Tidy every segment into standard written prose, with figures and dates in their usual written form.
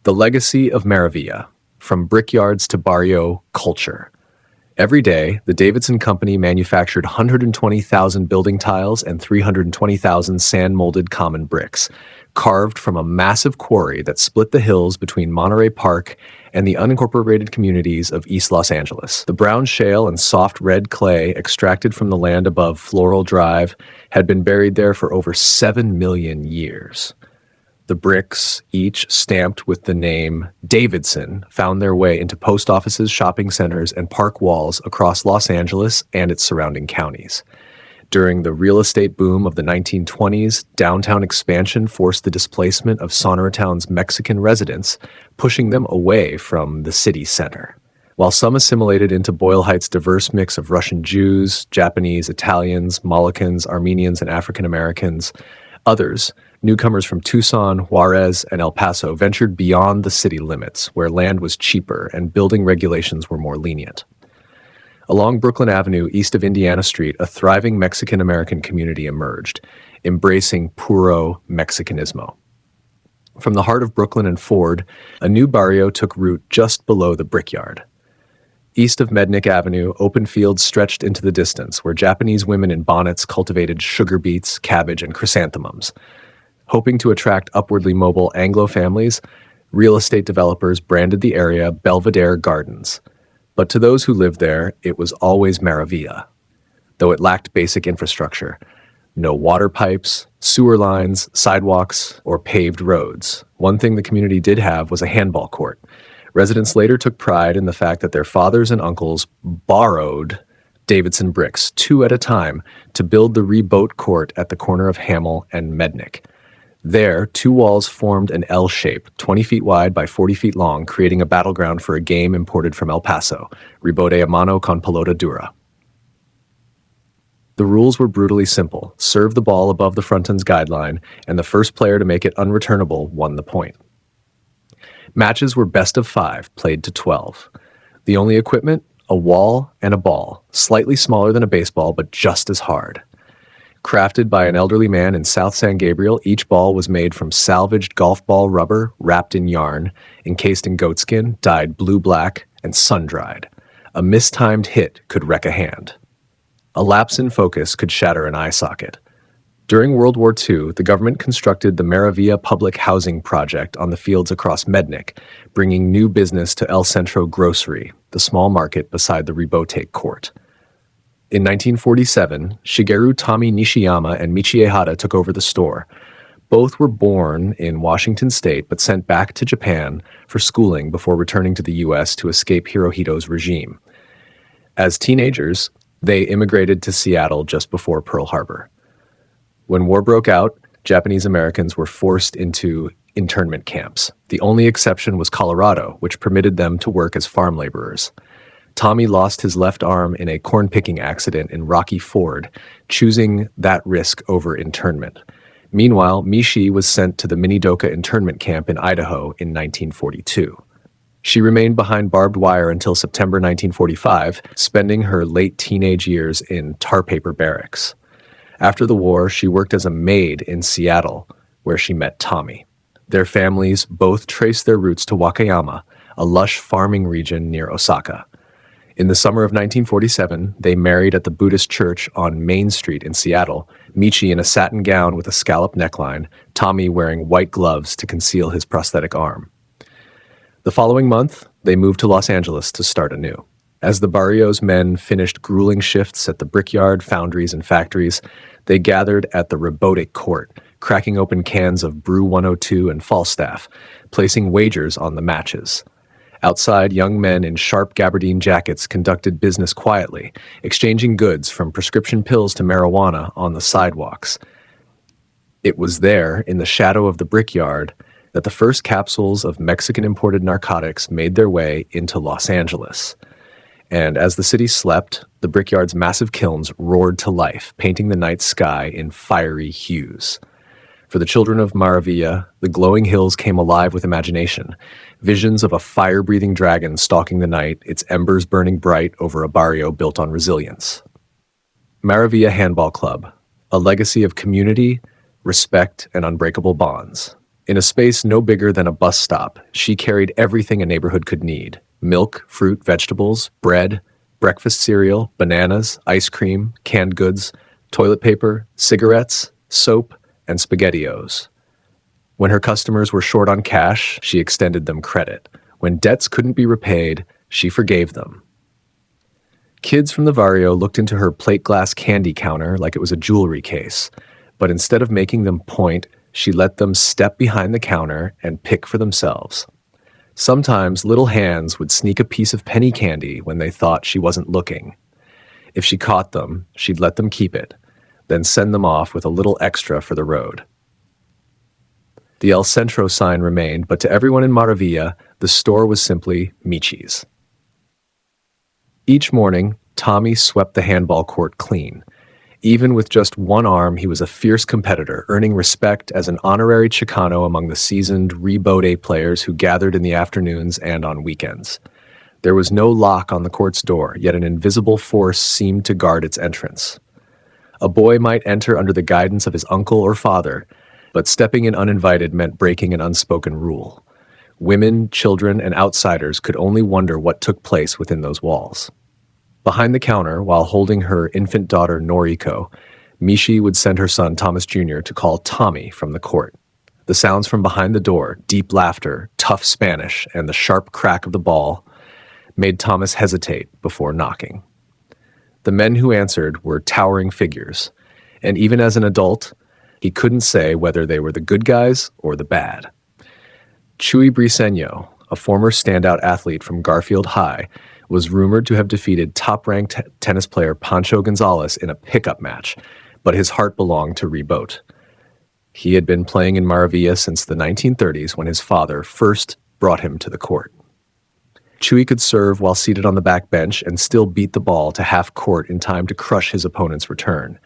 The legacy of Maravilla, from Brickyards to Barrio culture. Every day, the Davidson Company manufactured 120,000 building tiles and 320,000 sand-molded common bricks, carved from a massive quarry that split the hills between Monterey Park and the unincorporated communities of East Los Angeles. The brown shale and soft red clay extracted from the land above Floral Drive had been buried there for over 7 million years. The bricks, each stamped with the name Davidson, found their way into post offices, shopping centers, and park walls across Los Angeles and its surrounding counties. During the real estate boom of the 1920s, downtown expansion forced the displacement of Sonoratown's Mexican residents, pushing them away from the city center. While some assimilated into Boyle Heights' diverse mix of Russian Jews, Japanese, Italians, Moluccans, Armenians, and African Americans, others, newcomers from Tucson, Juarez, and El Paso, ventured beyond the city limits, where land was cheaper and building regulations were more lenient. Along Brooklyn Avenue, east of Indiana Street, a thriving Mexican-American community emerged, embracing puro Mexicanismo. From the heart of Brooklyn and Ford, a new barrio took root just below the Brickyard. East of Mednick Avenue, open fields stretched into the distance, where Japanese women in bonnets cultivated sugar beets, cabbage, and chrysanthemums. Hoping to attract upwardly mobile Anglo families, real estate developers branded the area Belvedere Gardens. But to those who lived there, it was always Maravilla, though it lacked basic infrastructure. No water pipes, sewer lines, sidewalks, or paved roads. One thing the community did have was a handball court. Residents later took pride in the fact that their fathers and uncles borrowed Davidson bricks, 2 at a time, to build the rebote court at the corner of Hamel and Mednick. There, 2 walls formed an L shape, 20 feet wide by 40 feet long, creating a battleground for a game imported from El Paso, rebote a mano con pelota dura. The rules were brutally simple: serve the ball above the fronton's guideline, and the first player to make it unreturnable won the point. Matches were best of 5, played to 12. The only equipment? A wall and a ball, slightly smaller than a baseball, but just as hard. Crafted by an elderly man in South San Gabriel, each ball was made from salvaged golf ball rubber wrapped in yarn, encased in goatskin, dyed blue-black, and sun-dried. A mistimed hit could wreck a hand. A lapse in focus could shatter an eye socket. During World War II, the government constructed the Maravilla Public Housing Project on the fields across Mednick, bringing new business to El Centro Grocery, the small market beside the rebote court. In 1947, Shigeru Tommy Nishiyama and Michie Hata took over the store. Both were born in Washington state but sent back to Japan for schooling before returning to the U.S. to escape Hirohito's regime. As teenagers, they immigrated to Seattle just before Pearl Harbor. When war broke out, Japanese Americans were forced into internment camps. The only exception was Colorado, which permitted them to work as farm laborers. Tommy lost his left arm in a corn-picking accident in Rocky Ford, choosing that risk over internment. Meanwhile, Michie was sent to the Minidoka internment camp in Idaho in 1942. She remained behind barbed wire until September 1945, spending her late teenage years in tar paper barracks. After the war, she worked as a maid in Seattle, where she met Tommy. Their families both traced their roots to Wakayama, a lush farming region near Osaka. In the summer of 1947, they married at the Buddhist church on Main Street in Seattle, Michie in a satin gown with a scalloped neckline, Tommy wearing white gloves to conceal his prosthetic arm. The following month, they moved to Los Angeles to start anew. As the Barrio's men finished grueling shifts at the brickyard, foundries, and factories, they gathered at the rebote court, cracking open cans of Brew 102 and Falstaff, placing wagers on the matches. Outside, young men in sharp gabardine jackets conducted business quietly, exchanging goods from prescription pills to marijuana on the sidewalks. It was there, in the shadow of the brickyard, that the first capsules of Mexican-imported narcotics made their way into Los Angeles. And as the city slept, the brickyard's massive kilns roared to life, painting the night sky in fiery hues. For the children of Maravilla, the glowing hills came alive with imagination, visions of a fire-breathing dragon stalking the night, its embers burning bright over a barrio built on resilience. Maravilla Handball Club, a legacy of community, respect, and unbreakable bonds. In a space no bigger than a bus stop, she carried everything a neighborhood could need: milk, fruit, vegetables, bread, breakfast cereal, bananas, ice cream, canned goods, toilet paper, cigarettes, soap, and SpaghettiOs. When her customers were short on cash, she extended them credit. When debts couldn't be repaid, she forgave them. Kids from the Barrio looked into her plate glass candy counter like it was a jewelry case, but instead of making them point, she let them step behind the counter and pick for themselves. Sometimes little hands would sneak a piece of penny candy when they thought she wasn't looking. If she caught them, she'd let them keep it, then send them off with a little extra for the road. The El Centro sign remained, but to everyone in Maravilla, the store was simply Michi's. Each morning, Tommy swept the handball court clean. Even with just one arm, he was a fierce competitor, earning respect as an honorary Chicano among the seasoned rebote players who gathered in the afternoons and on weekends. There was no lock on the court's door, yet an invisible force seemed to guard its entrance. A boy might enter under the guidance of his uncle or father, but stepping in uninvited meant breaking an unspoken rule. Women, children, and outsiders could only wonder what took place within those walls. Behind the counter, while holding her infant daughter Noriko, Michi would send her son Thomas Jr. to call Tommy from the court. The sounds from behind the door, deep laughter, tough Spanish, and the sharp crack of the ball made Thomas hesitate before knocking. The men who answered were towering figures, and even as an adult, he couldn't say whether they were the good guys or the bad. Chuy Briseño, a former standout athlete from Garfield High, was rumored to have defeated top-ranked tennis player Pancho Gonzalez in a pickup match, but his heart belonged to rebote. He had been playing in Maravilla since the 1930s when his father first brought him to the court. Chuy could serve while seated on the back bench and still beat the ball to half court in time to crush his opponent's return.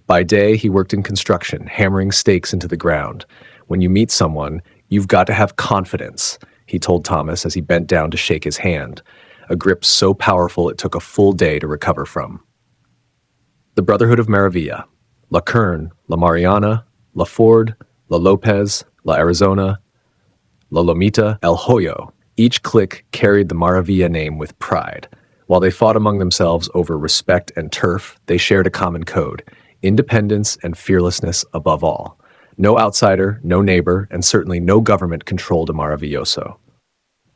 By day, he worked in construction, hammering stakes into the ground. When you meet someone, you've got to have confidence, he told Thomas as he bent down to shake his hand, a grip so powerful it took a full day to recover from. The Brotherhood of Maravilla, La Kern, La Mariana, La Ford, La Lopez, La Arizona, La Lomita, El Hoyo. Each clique carried the Maravilla name with pride. While they fought among themselves over respect and turf, they shared a common code: independence and fearlessness above all. No outsider, no neighbor, and certainly no government controlled a Maravilloso.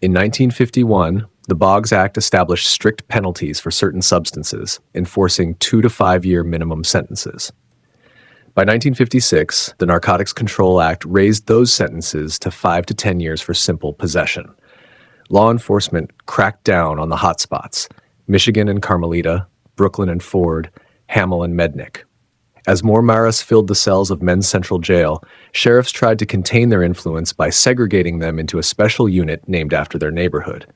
In 1951, the Boggs Act established strict penalties for certain substances, enforcing 2 to 5 year minimum sentences. By 1956, the Narcotics Control Act raised those sentences to 5 to 10 years for simple possession. Law enforcement cracked down on the hotspots: Michigan and Carmelita, Brooklyn and Ford, Hamel and Mednick. As more Maras filled the cells of Men's Central Jail, sheriffs tried to contain their influence by segregating them into a special unit named after their neighborhood.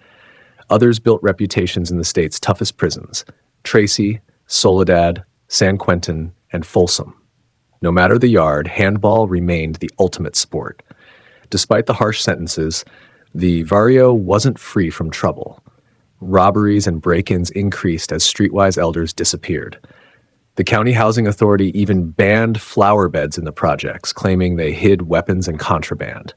Others built reputations in the state's toughest prisons: Tracy, Soledad, San Quentin, and Folsom. No matter the yard, handball remained the ultimate sport. Despite the harsh sentences, the Barrio wasn't free from trouble. Robberies and break-ins increased as streetwise elders disappeared. The county housing authority even banned flower beds in the projects, claiming they hid weapons and contraband.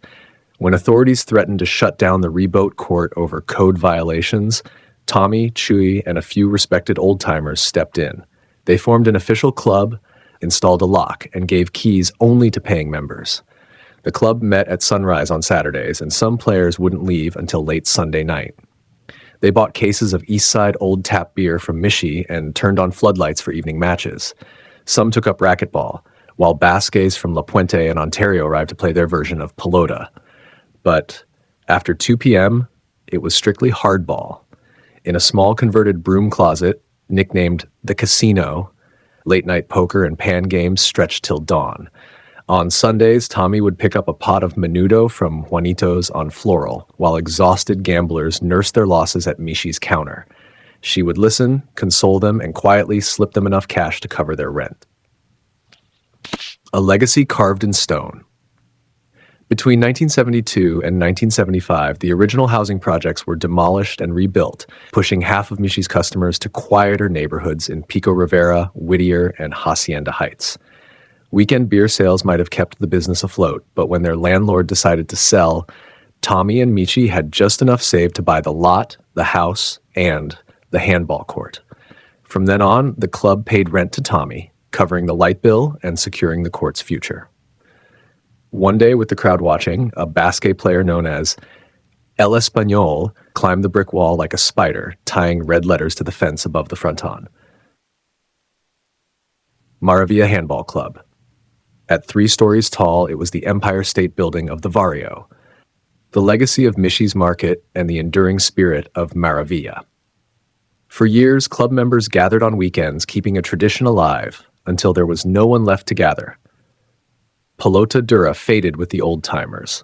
When authorities threatened to shut down the rebote court over code violations, Tommy, Chuy, and a few respected old-timers stepped in. They formed an official club, installed a lock, and gave keys only to paying members. The club met at sunrise on Saturdays, and some players wouldn't leave until late Sunday night. They bought cases of Eastside Old Tap beer from Michi and turned on floodlights for evening matches. Some took up racquetball, while Basques from La Puente and Ontario arrived to play their version of pelota. But after 2 p.m., it was strictly hardball. In a small converted broom closet, nicknamed the Casino, late-night poker and pan games stretched till dawn. On Sundays, Tommy would pick up a pot of menudo from Juanito's on Floral, while exhausted gamblers nursed their losses at Michi's counter. She would listen, console them, and quietly slip them enough cash to cover their rent. A legacy carved in stone. Between 1972 and 1975, the original housing projects were demolished and rebuilt, pushing half of Michi's customers to quieter neighborhoods in Pico Rivera, Whittier, and Hacienda Heights. Weekend beer sales might have kept the business afloat, but when their landlord decided to sell, Tommy and Michi had just enough saved to buy the lot, the house, and the handball court. From then on, the club paid rent to Tommy, covering the light bill and securing the court's future. One day, with the crowd watching, a basket player known as El Español climbed the brick wall like a spider, tying red letters to the fence above the fronton. Maravilla Handball Club. At 3 stories tall, it was the Empire State Building of the Barrio, the legacy of Michi's Market and the enduring spirit of Maravilla. For years, club members gathered on weekends, keeping a tradition alive until there was no one left to gather. Pelota Dura faded with the old-timers.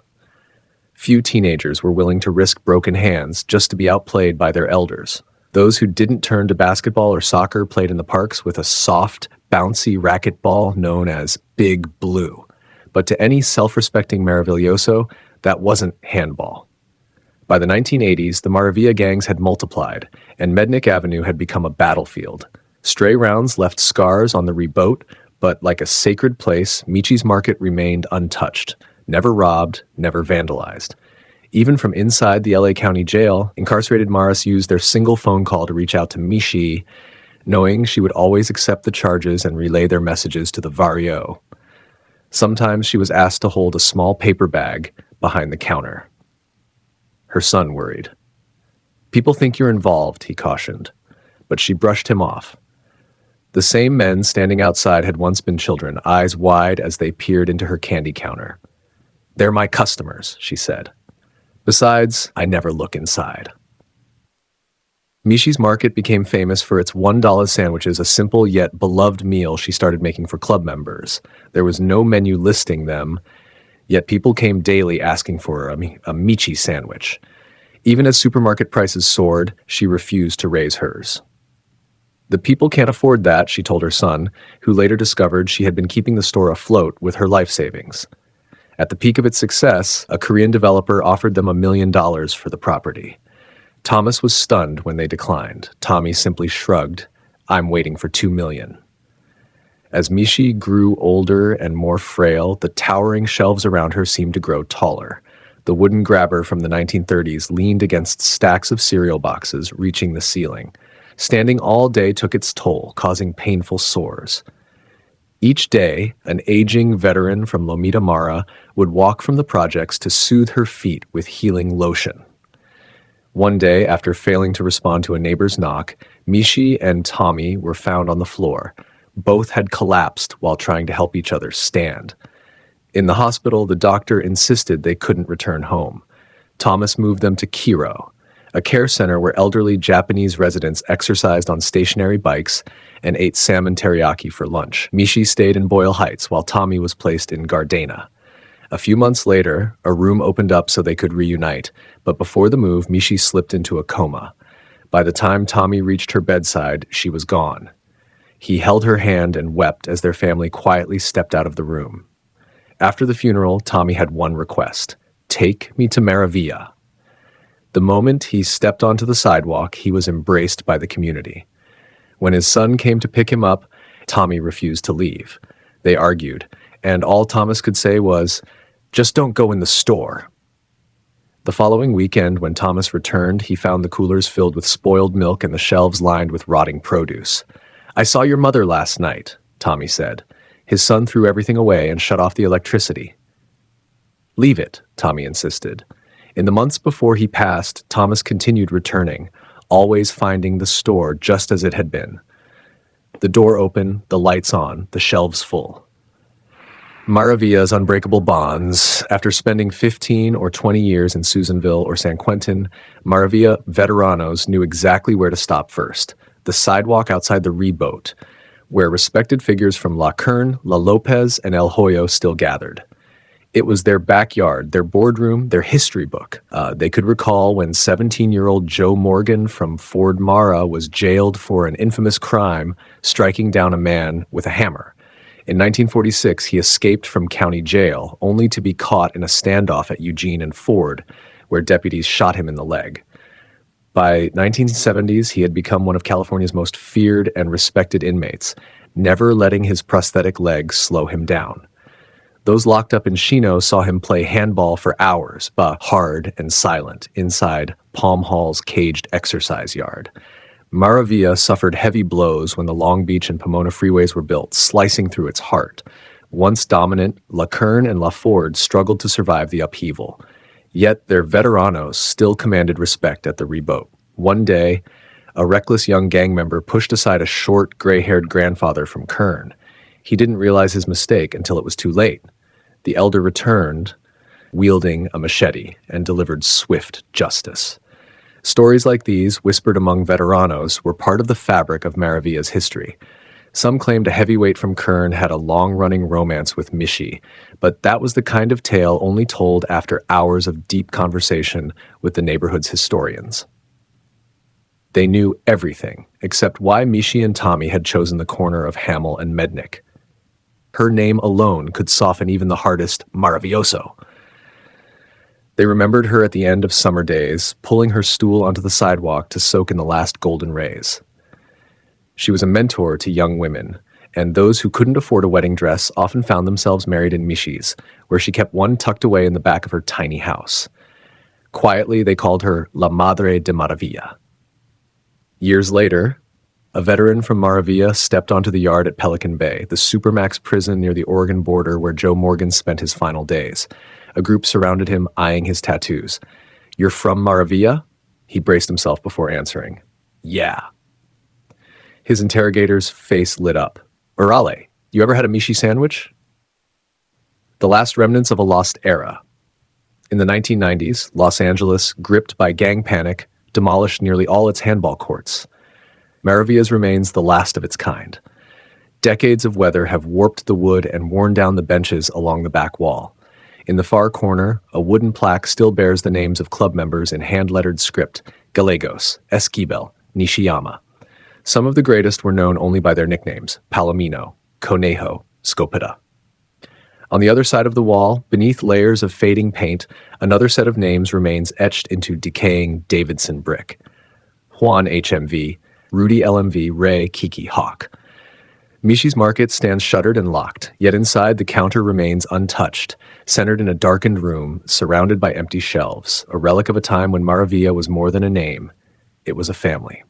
Few teenagers were willing to risk broken hands just to be outplayed by their elders. Those who didn't turn to basketball or soccer played in the parks with a soft, bouncy racquetball known as Big Blue. But to any self-respecting Maravilloso, that wasn't handball. By the 1980s, the Maravilla gangs had multiplied, and Mednick Avenue had become a battlefield. Stray rounds left scars on the rebote, but like a sacred place, Michi's Market remained untouched, never robbed, never vandalized. Even from inside the LA County Jail, incarcerated Maras used their single phone call to reach out to Michi, knowing she would always accept the charges and relay their messages to the Barrio. Sometimes she was asked to hold a small paper bag behind the counter. Her son worried. "People think you're involved," he cautioned, but she brushed him off. The same men standing outside had once been children, eyes wide as they peered into her candy counter. "They're my customers," she said. "Besides, I never look inside." Michi's Market became famous for its $1 sandwiches, a simple yet beloved meal she started making for club members. There was no menu listing them, yet people came daily asking for a Michi sandwich. Even as supermarket prices soared, she refused to raise hers. "The people can't afford that," she told her son, who later discovered she had been keeping the store afloat with her life savings. At the peak of its success, a Korean developer offered them $1 million for the property. Thomas was stunned when they declined. Tommy simply shrugged, "I'm waiting for $2 million." As Michi grew older and more frail, the towering shelves around her seemed to grow taller. The wooden grabber from the 1930s leaned against stacks of cereal boxes, reaching the ceiling. Standing all day took its toll, causing painful sores. Each day, an aging veteran from Lomita Mara would walk from the projects to soothe her feet with healing lotion. One day, after failing to respond to a neighbor's knock, Michi and Tommy were found on the floor. Both had collapsed while trying to help each other stand. In the hospital, the doctor insisted they couldn't return home. Thomas moved them to Kiro, a care center where elderly Japanese residents exercised on stationary bikes and ate salmon teriyaki for lunch. Michi stayed in Boyle Heights while Tommy was placed in Gardena. A few months later, a room opened up so they could reunite, but before the move, Michi slipped into a coma. By the time Tommy reached her bedside, she was gone. He held her hand and wept as their family quietly stepped out of the room. After the funeral, Tommy had one request: "Take me to Maravilla." The moment he stepped onto the sidewalk, he was embraced by the community. When his son came to pick him up, Tommy refused to leave. They argued, and all Thomas could say was, "Just don't go in the store." The following weekend, when Thomas returned, he found the coolers filled with spoiled milk and the shelves lined with rotting produce. "I saw your mother last night," Tommy said. His son threw everything away and shut off the electricity. "Leave it," Tommy insisted. In the months before he passed, Thomas continued returning, always finding the store just as it had been. The door open, the lights on, the shelves full. Maravilla's unbreakable bonds. After spending 15 or 20 years in Susanville or San Quentin, Maravilla veteranos knew exactly where to stop first: the sidewalk outside the rebote, where respected figures from La Kern, La Lopez, and El Hoyo still gathered. It was their backyard, their boardroom, their history book. They could recall when 17-year-old Joe Morgan from Ford Mara was jailed for an infamous crime, striking down a man with a hammer. In 1946, he escaped from county jail, only to be caught in a standoff at Eugene and Ford, where deputies shot him in the leg. By 1970s, he had become one of California's most feared and respected inmates. never letting his prosthetic legs slow him down. Those locked up in Chino saw him play handball for hours, but hard and silent, inside Palm Hall's caged exercise yard. Maravilla suffered heavy blows when the Long Beach and Pomona freeways were built, slicing through its heart. Once dominant, La Kern and La Ford struggled to survive the upheaval. Yet their veteranos still commanded respect at the rebote. One day, a reckless young gang member pushed aside a short, gray-haired grandfather from Kern. He didn't realize his mistake until it was too late. The elder returned, wielding a machete, and delivered swift justice. Stories like these, whispered among veteranos, were part of the fabric of Maravilla's history. Some claimed a heavyweight from Kern had a long-running romance with Mishi, but that was the kind of tale only told after hours of deep conversation with the neighborhood's historians. They knew everything, except why Mishi and Tommy had chosen the corner of Hamel and Mednick. Her name alone could soften even the hardest maravilloso. They remembered her at the end of summer days, pulling her stool onto the sidewalk to soak in the last golden rays. She was a mentor to young women, and those who couldn't afford a wedding dress often found themselves married in Mishi's, where she kept one tucked away in the back of her tiny house. Quietly, they called her La Madre de Maravilla. Years later, a veteran from Maravilla stepped onto the yard at Pelican Bay, the supermax prison near the Oregon border where Joe Morgan spent his final days. A group surrounded him, eyeing his tattoos. "You're from Maravilla?" He braced himself before answering. "Yeah." His interrogator's face lit up. "Orale, you ever had a Mishi sandwich?" The last remnants of a lost era. In the 1990s, Los Angeles, gripped by gang panic, demolished nearly all its handball courts. Maravilla's remains the last of its kind. Decades of weather have warped the wood and worn down the benches along the back wall. In the far corner, a wooden plaque still bears the names of club members in hand-lettered script: Gallegos, Esquivel, Nishiyama. Some of the greatest were known only by their nicknames: Palomino, Conejo, Scopeta. On the other side of the wall, beneath layers of fading paint, another set of names remains etched into decaying Davidson brick. Juan HMV, Rudy LMV, Ray Kiki Hawk. Mishi's Market stands shuttered and locked, yet inside the counter remains untouched, centered in a darkened room, surrounded by empty shelves, a relic of a time when Maravilla was more than a name. It was a family.